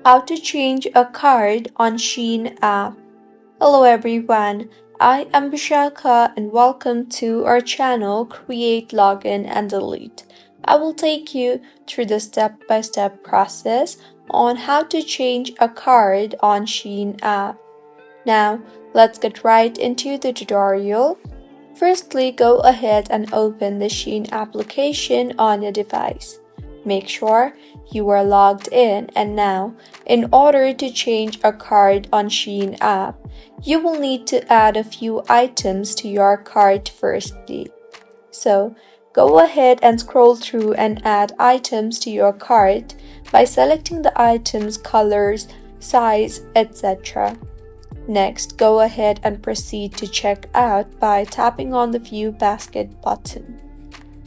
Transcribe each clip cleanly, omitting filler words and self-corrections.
How to change a card on Shein app. Hello everyone, I am Bishaka and welcome to our channel Create, Login and Delete. I will take you through the step-by-step process on how to change a card on Shein app. Now, let's get right into the tutorial. Firstly, go ahead and open the Shein application on your device. Make sure you are logged in, and now, in order to change a card on Shein app, you will need to add a few items to your cart firstly. So, go ahead and scroll through and add items to your cart by selecting the items, colors, size, etc. Next, go ahead and proceed to check out by tapping on the View Basket button.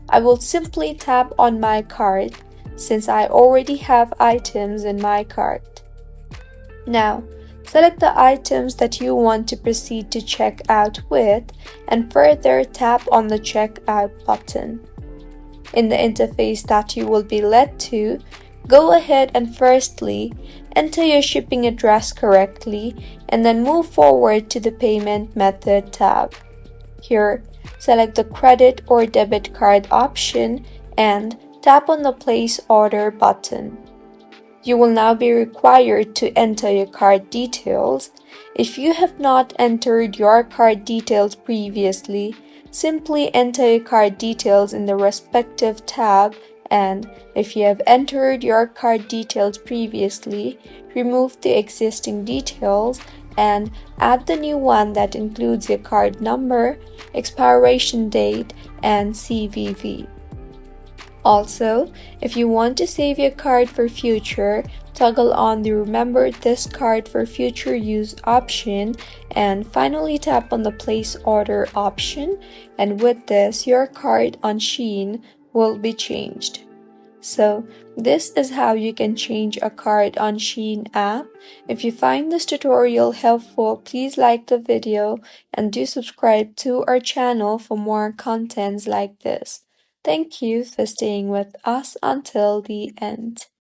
I will simply tap on my cart since I already have items in my cart. Now, select the items that you want to proceed to check out with and further tap on the Checkout button. In the interface that you will be led to, go ahead and firstly enter your shipping address correctly and then move forward to the Payment Method tab. Here, select the credit or debit card option and tap on the Place Order button. You will now be required to enter your card details. If you have not entered your card details previously, simply enter your card details in the respective tab, and if you have entered your card details previously, remove the existing details and add the new one that includes your card number, expiration date, and CVV. Also, if you want to save your card for future, toggle on the Remember this card for future use option and finally tap on the Place Order option, and with this, your card on Shein will be changed. So, this is how you can change a card on Shein app. If you find this tutorial helpful, please like the video and do subscribe to our channel for more contents like this. Thank you for staying with us until the end.